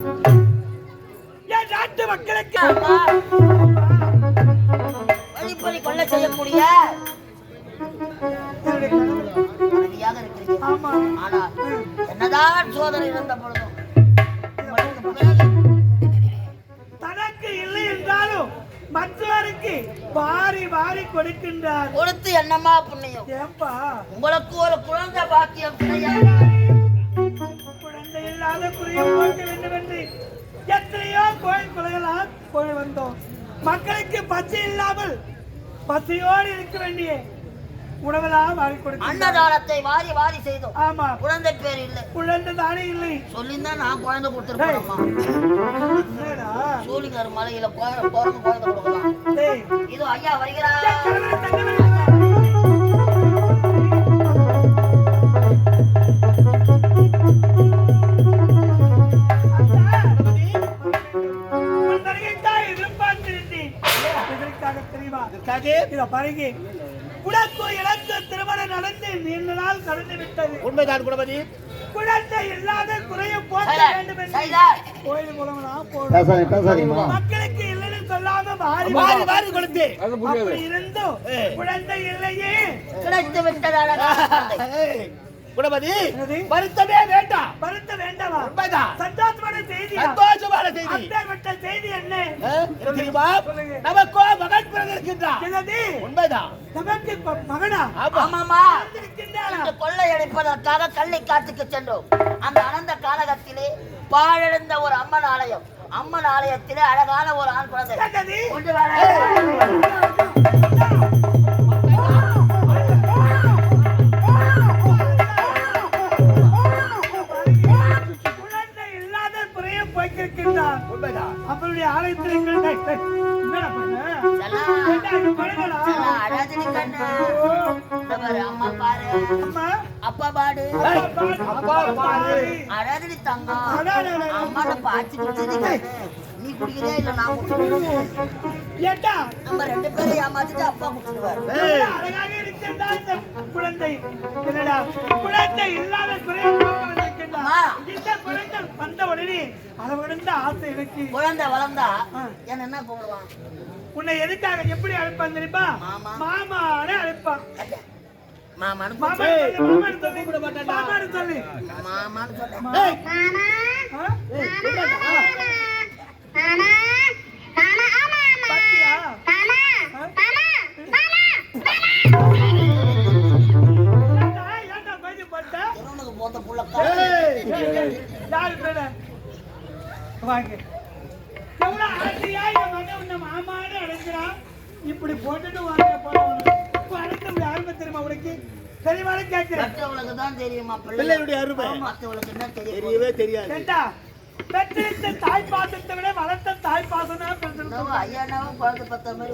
என் நாட்டு மக்களுக்கு வழிப்பறி கொள்ள செய்யக்கூடிய ஆனால் என்னதான் சோதனை இருந்த பொழுதும் தனக்கு இல்லை என்றாலும் மற்றவருக்கு வாரி வாரி கொடுக்கின்றார். கொடுத்து என்னமா புண்ணியம்? ஏன்பா உங்களுக்கு ஒரு குழந்தை பாக்கியம் குழந்தை இல்லாத குறையும் போக்க வேண்டும் என்று எத்தனையோ கோயில் குலைகளாக போய் வந்தோம். மக்களுக்கு பச்சை இல்லாமல் பச்சையோடு இருக்க வேண்டிய உணவெல்லாம் வாரி கொடுக்க அன்னதானத்தை வாரி வாரி செய்தோம். ஆமா, குழந்தை பேர் இல்லை. குழந்தை தானே இல்லை. சொல்லிதான் நான் குழந்தை கொடுத்துருப்பேன். சூழிங்கர் மலையில குழந்தை கொடுக்கலாம். இதோ ஐயா வருகிறார். திருமணம் நடந்து நீண்ட நாள் கடந்து விட்டது. உண்மைதான் குணபதி. குழந்தை இல்லாத குறையும் போக்க வேண்டும் என்று கோயில் மூலமெல்லாம் போடும். மக்களுக்கு இல்லைன்னு சொல்லாம வாரி வாரி கொடுத்து அப்படி இருந்தும் குழந்தை இல்லையே கிடைத்து விட்டதான குணபதி வருத்தமே வேண்டாம். வருத்த வேண்டாமா? உண்மைதான். சந்தோஷமான செய்தி. சந்தோஷமான செய்தி. அப்பேற்பட்ட செய்தி என்ன தெரியுமா? நமக்கோ மகன் பிறந்திருக்கின்றான். உண்மைதான். நமக்கு மகனா? ஆமாமா. கொள்ளையடிப்பதற்காக கள்ளிக்காட்டுக்கு சென்றோம். அந்த அனந்த காலகத்திலே பாழடைந்த ஒரு அம்மன் ஆலயம். அம்மன் ஆலயத்திலே அழகான ஒரு ஆண் குழந்தை கொண்டு வர அவருடைய ஆலயத்தில் அம்மா பாரு, அப்பா பாடு, அழகடி தங்கம் அம்மாட்ட பாய்ச்சி நீ குடிக்கிறே இல்ல நான் நம்ம ரெண்டு பேரும் ஏமாத்திட்டு அப்பா குடிச்சிடுவாரு. குழந்தை குழந்தை இல்லாத வந்த உடனே அளவிடந்த ஆசை எனக்கு. குழந்தை வளர்ந்தா என்ன கூப்பிடுவான்? உன்னை எதுக்காக எப்படி அழைப்பான் தெரியுமா? மாமான்னு அழைப்பான். இப்படி போட்டுட்டு யாருமே தெரியுமா உனக்கு? தெரியுமான்னு கேட்கிறேன். தான் தெரியுமா பிள்ளையுடைய அருமை? மற்றவங்களுக்கு என்ன தெரியவே தெரியாது. பெற்றெடுத்த தாய் பாசத்தை விட வளர்த்த தாய் பாசம் ஐயாவும் குழந்தை பத்த மாதிரி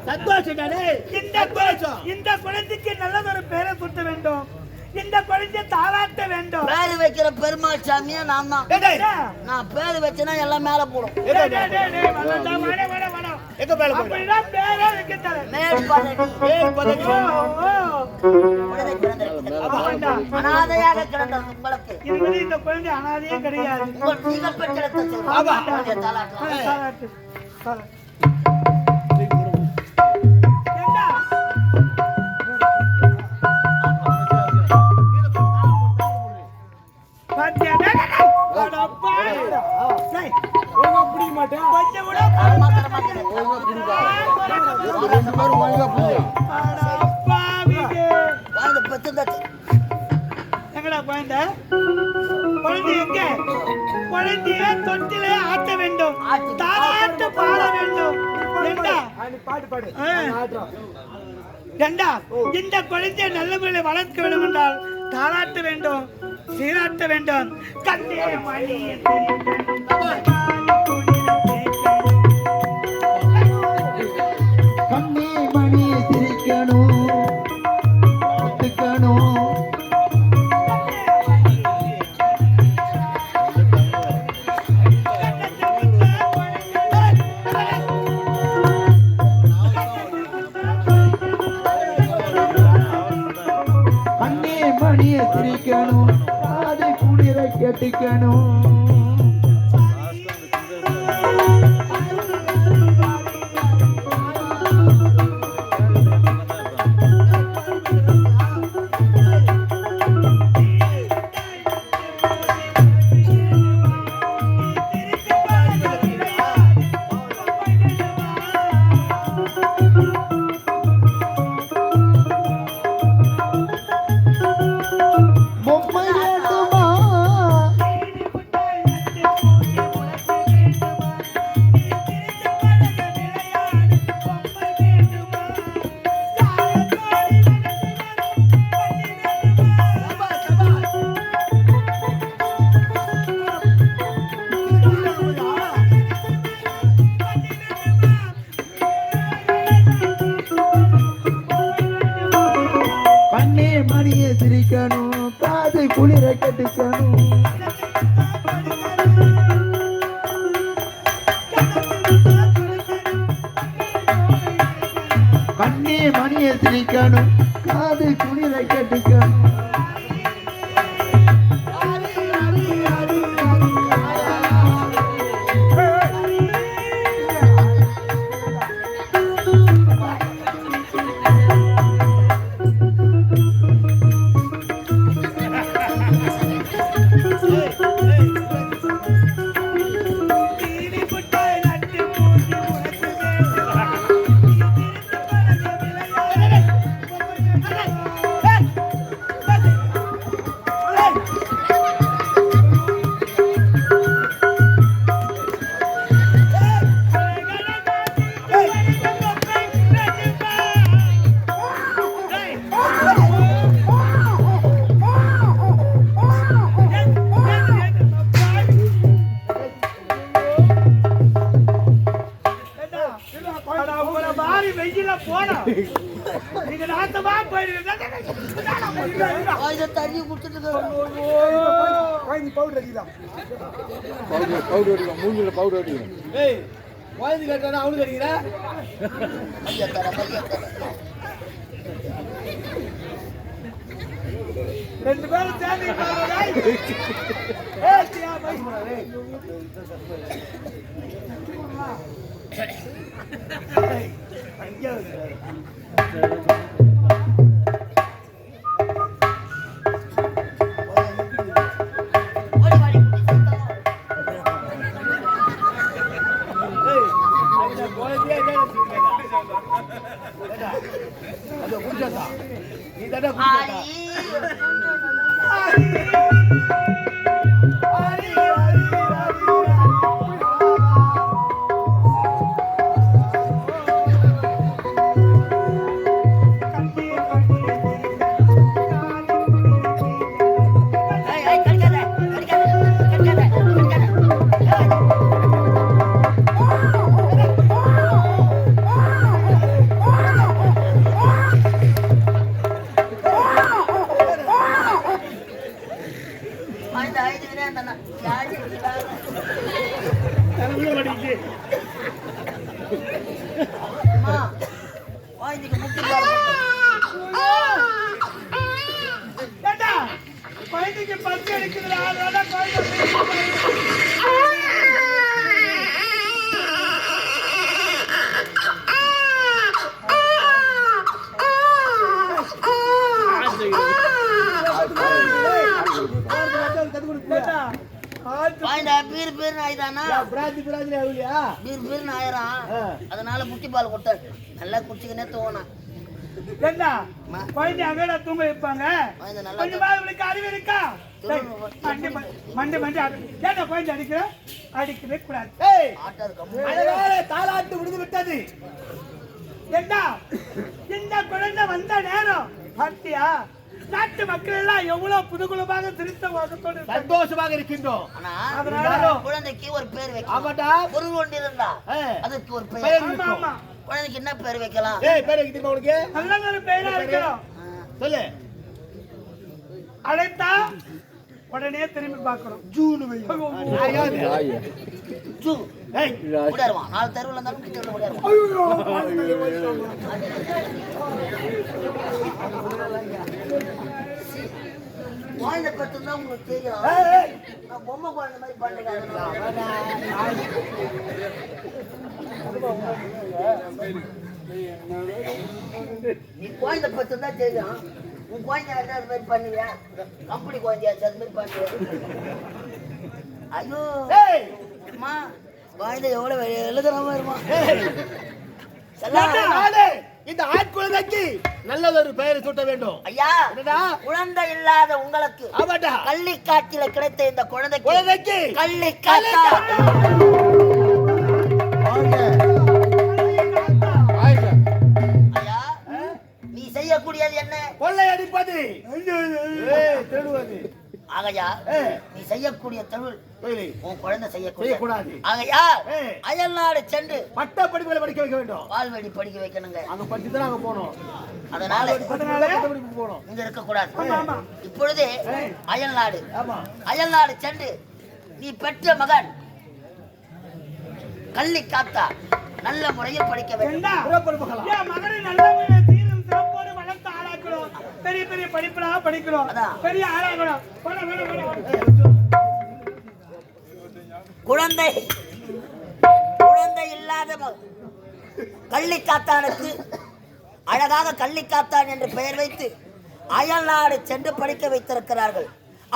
சந்தோஷம். இந்த குழந்தைக்கு நல்லதொரு பேரை சுட்ட வேண்டும். இந்த குழந்தை தாளாட்ட வேண்டும். பேரு வைக்கிற பெருமாள் சாமியா நான் தான். நான் பேரு வச்சேன்னா எல்லாம் மேல போடும். அனாதையாக கிடந்த உங்களுக்கு இந்த குழந்தை அனாதையே கிடையாது. நீங்கள் பெற்றெடுத்த தாளாட்டு குழந்தைய தொட்டிலே ஆட்ட வேண்டும். தாலாட்டு பாட வேண்டும். இந்த குழந்தையை நல்ல முறையில் வளர்க்க வேண்டும் என்றால் தாலாட்ட வேண்டும், சீராட்ட வேண்டும். கண்ணே மணி சிரிக்கணும் கட்டிக்கணும், அதை குளிர கட்டிக்கணும். கத்திரிக்கணும் காது துணியில கட்டிக்கணும் தண்ணி குடுத்துட்டு மூஞ்சில பவுடர் அடிக்கும் ஏய் வாய்ந்து கேட்டானா அவனுக்கு அடிக்கிறா ரெண்டு பேரும் சேர்ந்து நீ தானே குழந்தைக்கு பச்சை அடிக்குதுல அதனால அதனால முட்டி பால் கொடுத்தாரு நல்லா குடிச்சுக்கினே தோணும் என்ன குழந்தை அங்கடா தூங்க வைப்பாங்க கொஞ்சம் அவளுக்கு அறிவு இருக்கா மண்டை மண்டை ஏன்னா குழந்தை அடிக்கவே கூடாது தாளாட்டு விடுந்து விட்டது என்ன இந்த குழந்தை வந்த நேரம் பத்தியா நாட்டு மக்கள் எல்லாம் எவ்வளவு புதுகுலமாக திருத்த வாக்கத்தோடு சந்தோஷமாக இருக்கின்றோம். அதனால குழந்தைக்கு ஒரு பேர் வைக்கலாம். ஆமாடா, பொருள் ஒன்று இருந்தா அதுக்கு ஒரு பேர். ஆமா, குழந்தைக்கு என்ன பேர் வைக்கலாம்? ஏய், பேர் வைக்க தெரியுமா உனக்கு? நல்ல ஒரு பேரா வைக்கணும். சொல்லு. அழைத்தா உடனே திரும்பி பார்க்கணும். ஜூனு வை. ஜூ. ஏய், ஓடிடுவா. நாலு தெருவுல இருந்தாலும் கிட்ட ஓடிடுவா. குழந்தை பத்துதான் உங்களுக்கு தெரியும். நான் பொம்மை குழந்தை மாதிரி பண்ணுறேன். நீ குழந்தை பத்துதான் தெரியும். உன் குழந்தை அது மாதிரி பண்ணுவியா? கம்பெனி குழந்தையாச்சு அது மாதிரி பண்ணுவேன். ஐயோ அம்மா, குழந்தை எவ்வளவு எழுதுறமா இருமா. இந்த ஆண் குழந்தைக்கு நல்லதொரு பெயரை சூட்ட வேண்டும். ஐயா, குழந்தை இல்லாத உங்களுக்கு கள்ளிக்காட்டில கிடைத்த இந்த குழந்தைக்கு கள்ளிக்காட்டா. ஐயா, நீ செய்யக்கூடியது என்ன? கொள்ளையடிப்பது, திருடுவது. ஆகையா நீ செய்யக்கூடிய தொழில் உன் குழந்தை செய்யக்கூடிய. கூடாது. ஆகையா அயல் நாடு சென்று பட்ட படிப்புகளை படிக்க வைக்க வேண்டும். பால்வெடி படிக்க வைக்கணுங்க. அங்க படிச்சுதான் அங்க போனோம். அதனால போனோம். இங்க இருக்க கூடாது. இப்பொழுது அயல் நாடு, அயல் நாடு சென்று நீ பெற்ற மகன் கள்ளி காத்தா நல்ல முறையில் படிக்க வேண்டும். மகனை நல்ல படிப்புலாம் படிக்கணும், அதான். பெரிய ஆளாகணும். போடா, போடா, போடா. குழந்தை இல்லாத கள்ளிக்காத்தானுக்கு அழகாக கள்ளிக்காத்தான் என்று பெயர் வைத்து அயல்நாடு சென்று படிக்க வைத்திருக்கிறார்கள்.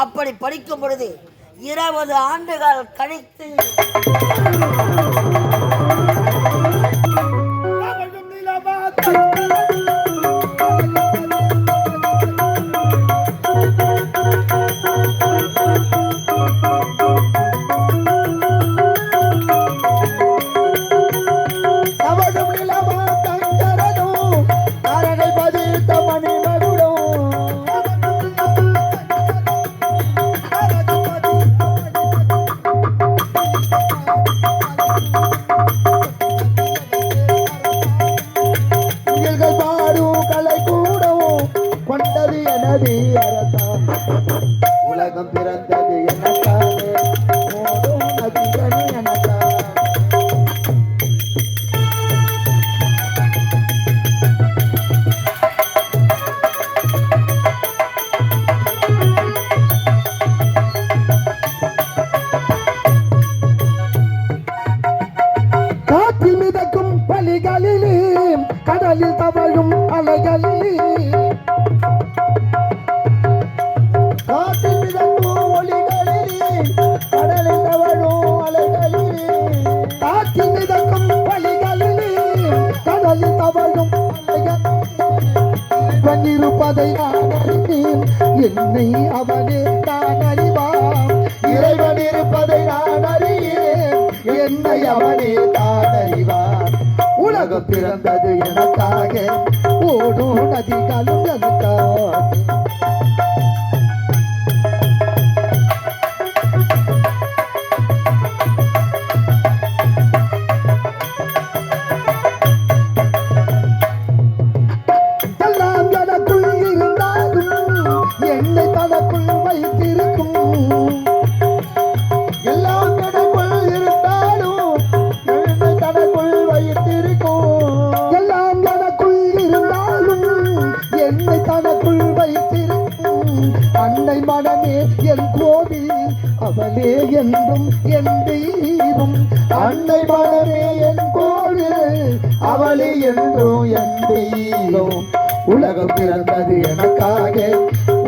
அப்படி படிக்கும் பொழுது 20 ஆண்டுகள் கழித்து உலகம் பிறந்தது எனக்காக ஓடும் நதிகள் எனக்காக. காற்றில் மிதக்கும் பலிகளிலே கடலில் தவழும் அலைகளிலே காற்றில் மிதக்கும் ஒளிகளிலே கடலில் தவழும் அலைகளிலே காற்றில் மிதக்கும் பலிகளிலே கடலில் தவழும் அலைகளிலே இருப்பதை நான் அறிந்தேன், என்னை அவனே தான் அறிவான். இறைவன் இருப்பதை நான் அறியேன், என்னை அவனே தான் அறிவான். உலகம் பிறந்தது எனக்காக ஓடும் நதிகளும் எனக்காக. எல்லாம் எனக்குள் இருந்தாலும் என்னை தனக்குள் வைத்திருக்கும். எல்லாம் எனக்குள் இருந்தாலும் என்னை தனக்குள் வைத்திருக்கும். எல்லாம் எனக்குள் இருந்தாலும் என்னை தனக்குள் வைத்திருக்கும். அன்னை மனமே என் கோவில், அவளே என்றும் என் தெய்வம். அன்னை மனமே என் கோவில், அவளே என்றும் என் தெய்வம். உலகம் பிறந்தது எனக்காக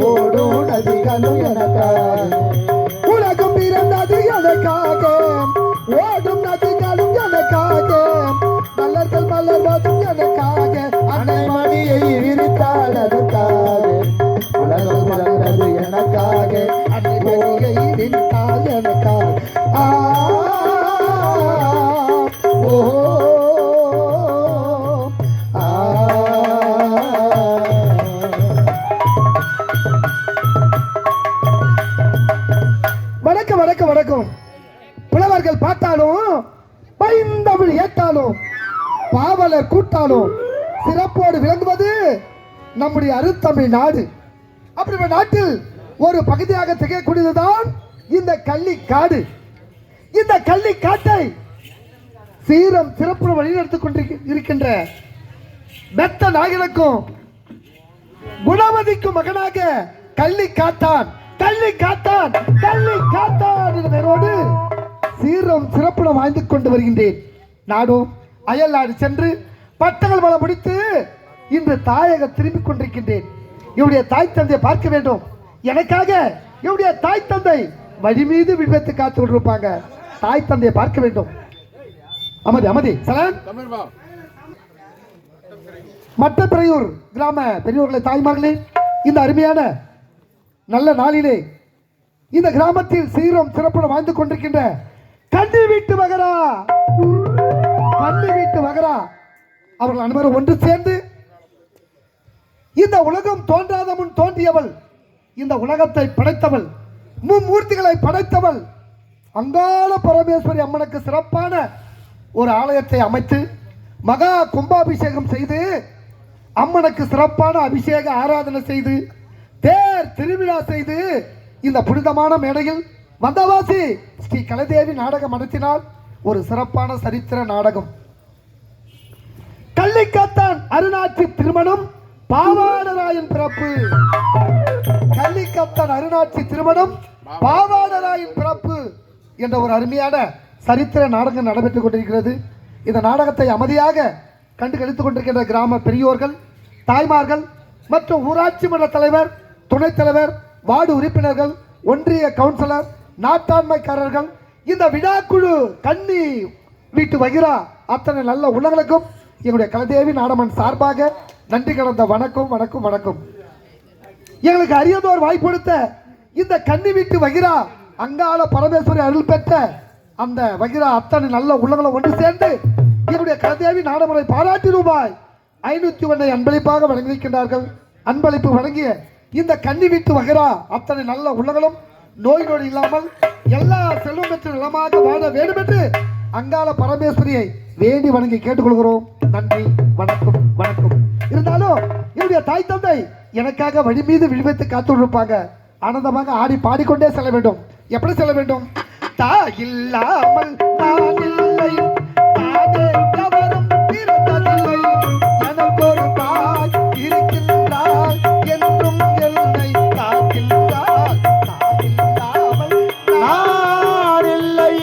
ஓடும் நதிகளும் எனக்காக. உலகம் பிறந்தது எனக்காக ஓடும் நதிகளும் எனக்காக. மலர்கள் மலர்வதும் எனக்காக, அன்னை மணியை விரித்தாள் அதற்காக. உலகம் பிறந்தது எனக்காக, அன்னை மணியை விரித்தாள் எனக்காக. ஓ வணக்கம் வணக்கம் வணக்கம். புலவர்கள் பாட்டாலும் பைந்தமிழ் ஏற்றாலும் பாவலர் கூட்டாலும் சிறப்போடு விளங்குவது நம்முடைய அருத்தமிழ் நாடு. அப்படி நாட்டில் ஒரு பகுதியாக திகழக்கூடியதுதான் இந்த கள்ளிக்காடு. இந்த கள்ளிக்காட்டை சீரம் சிறப்பு வழிநடத்திக் கொண்டு இருக்கின்ற பெத்த நாயகனுக்கும் குணவதிக்கும் மகனாக கள்ளிக்காத்தான் கள்ளிக்காத்தான் கள்ளிக்காத்தான் என்பதோடு சீரம் சிறப்புடன் வாழ்ந்து கொண்டு வருகின்றேன். நாடும் அயல் நாடு சென்று பட்டங்கள் வளம் முடித்து இன்று தாயக திரும்பிக் கொண்டிருக்கின்றேன். இவருடைய தாய் தந்தையை பார்க்க வேண்டும். எனக்காக இவருடைய தாய் தந்தை வழி மீது விபத்து காத்து கொண்டிருப்பாங்க. தாய் தந்தையை பார்க்க வேண்டும். அமதி அமதி சலன் மற்ற பிறையூர் கிராம பெரியோர்களை தாய்மார்களே, இந்த அருமையான நல்ல நாளிலே இந்த கிராமத்தில் சீரம் சிறப்புடன் வாழ்ந்து கொண்டிருக்கின்ற கன்னி வீட்டு மகரா அவர்கள் அனைவரும் ஒன்று சேர்ந்து இந்த உலகம் தோன்றாத முன் தோன்றியவள், இந்த உலகத்தை படைத்தவள், மும்மூர்த்திகளை படைத்தவள் அங்காள பரமேஸ்வரி அம்மனுக்கு சிறப்பான ஒரு ஆலயத்தை அமைத்து மகா கும்பாபிஷேகம் செய்து அம்மனுக்கு சிறப்பான அபிஷேக ஆராதனை செய்து தேர் திருவிழா செய்து இந்த புனிதமான மேடையில் வந்தவாசி ஸ்ரீ கலைதேவி நாடகம் நடத்தினால் ஒரு சிறப்பான சரித்திர நாடகம். கள்ளிக்காத்தான் அருணாட்சி திருமணம் பாவாடராயன் பிறப்பு. கள்ளிக்காத்தான் அருணாட்சி திருமணம், பாவாடராயன் பிறப்பு என்ற ஒரு அருமையான சரித்திர நாடகம் நடைபெற்றுக் கொண்டிருக்கிறது. இந்த நாடகத்தை அமைதியாக கண்டு கழித்துக் கொண்டிருக்கின்ற கிராம பெரியோர்கள், தாய்மார்கள் மற்றும் ஊராட்சி மன்ற தலைவர், துணைத் தலைவர், வார்டு உறுப்பினர்கள், ஒன்றிய கவுன்சிலர், நாட்டாண்மைக்காரர்கள், இந்த விழாக்குழு, கன்னி வீட்டு வகிரா அத்தனை நல்ல உள்ளங்களுக்கும் எங்களுடைய கலதேவி நாடமன் சார்பாக நன்றி கலந்த வணக்கம் வணக்கம் வணக்கம். எங்களுக்கு அரியதோர் வாய்ப்பு கொடுத்த இந்த கன்னி வீட்டு வகிரா அங்காள பரமேஸ்வரி அருள் பெற்ற அந்த வகிரா அத்தனை நல்ல உள்ளங்களை ஒன்று சேர்ந்து எங்களுடைய கலதேவி நாடமனை பாராட்டி ரூபாய் 501 அன்பளிப்பாக வழங்கியிருக்கின்றார்கள். அன்பளிப்பு வழங்கிய இந்த கன்னி வீட்டு வகிரா அத்தனை நல்ல உள்ளங்களும் நோய் நொடி இல்லாமல் எல்லா செல்வம் பெற்ற நலமாக வாழ வேண்டும் என்று அங்காள பரமேஸ்வரியை வேண்டி வணங்கி கேட்டுக்கொள்கிறோம். நன்றி வணக்கம் வணக்கம். இருந்தாலும் என்னுடைய தாய் தந்தை எனக்காக வழி மீது விழிவைத்து காத்துருப்பாங்க. ஆனந்தமாக ஆடி பாடிக்கொண்டே செல்ல வேண்டும். எப்படி செல்ல வேண்டும்? தாயில்லாமல் நான் இல்லை, தானே எவரும் பிறந்ததில்லை, எனக்கு ஒரு தாய் இருக்கின்றாள், என்றும் என்னை காக்கின்றாள், தாயில்லாமல் நான் இல்லை.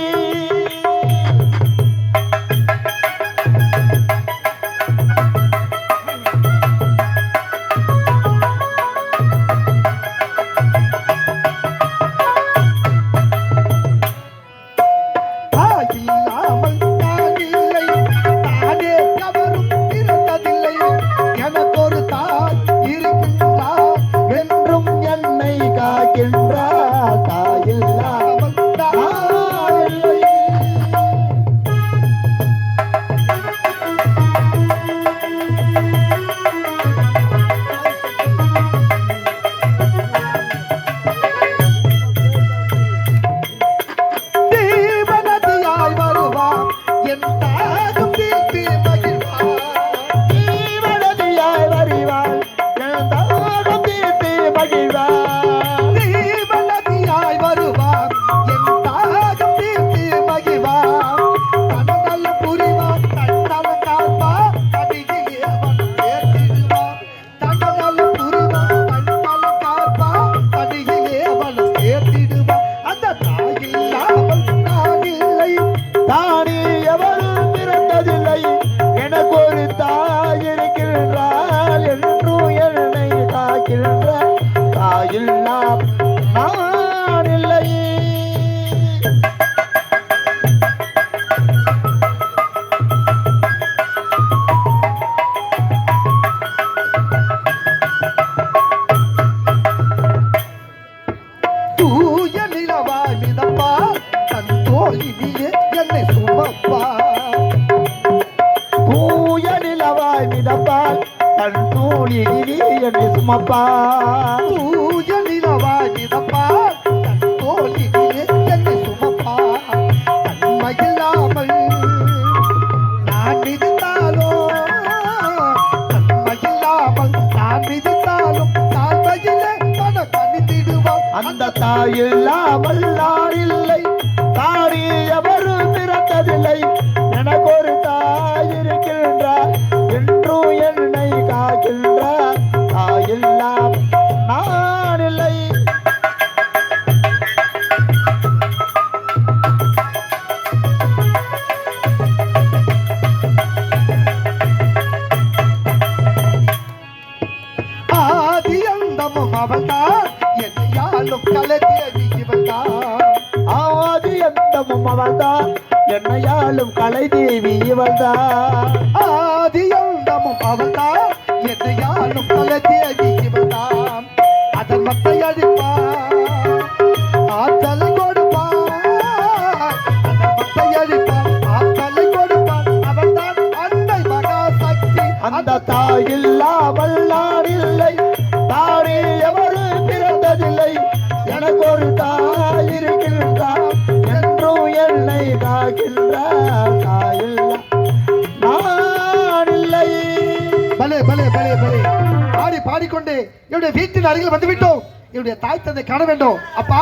அந்த தாயில்லாமல் நான் இல்லை, தாடி எவரும் பிறந்ததில்லை, எனக்கு ஒரு தாய் இருக்கின்றார், என்றும் என்னை காக்கின்றார், தாயில்லாம் நான் இல்லை. ஆதி அந்தமும் அவள்தான், என்னையாலும் கலைதேவி இவள்தான். ஆதி அந்தமும் அவள்தான், என்னையாலும் கலைதேவி இவள்தான். ஆதி அந்தமும் அவள்தான், என்னையாலும் கலைதேவி இவள்தான். அதர்மத்தை அழிப்பார், ஆற்றலை கொடுப்பார், அதர்மத்தை அழிப்பார், ஆற்றலை கொடுப்பார். அவள்தான் அன்னை மகாசக்தி. அந்த தாயில்லாமல் நான் இல்லை, தாடி எவரும் பிறந்ததில்லை, எனக்கு ஒரு தாய் இருக்கின்றார், என்றும் என்னை காக்கின்றார், தாயில்லா நான் இல்லை. பலே பலே பலே பலே. ஆடி பாடிக்கொண்டே என்னுடைய வீட்டின் அருகில் வந்துவிட்டோம். என்னுடைய தாய் தந்தை காண வேண்டும். அப்பா